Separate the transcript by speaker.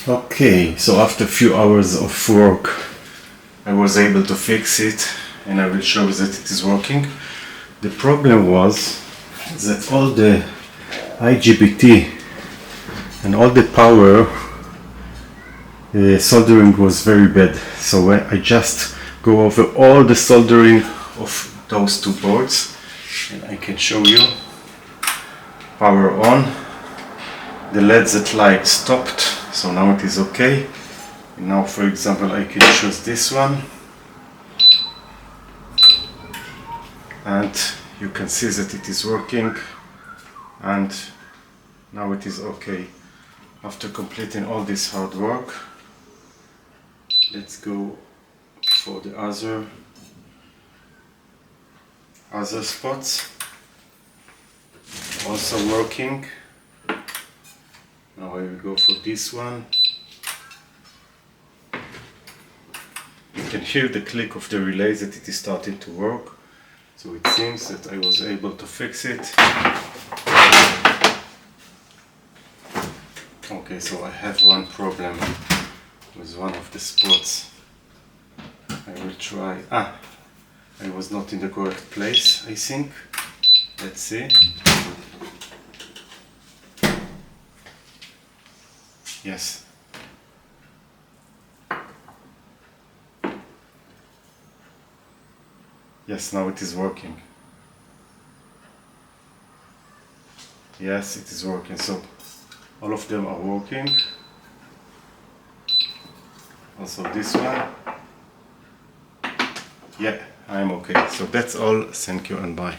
Speaker 1: Okay, so after a few hours of work I was able to fix it, and I will show you that it is working. The problem was that all the IGBT and all the power soldering was very bad. So when I just go over all the soldering of those two boards, and I can show you. Power on, the LED that light stopped, so now it is okay. And now, for example, I can choose this one, and you can see that it is working, and now it is okay. After completing all this hard work, let's go for the other spots. Also working. Now I will go for this one. You can hear the click of the relay that it is starting to work. So it seems that I was able to fix it. Okay, so I have one problem with one of the spots. I will try. I was not in the correct place, I think. Let's see. Yes. Yes, now it is working. Yes, it is working. So all of them are working. Also this one. Yeah, I'm okay. So that's all. Thank you and bye.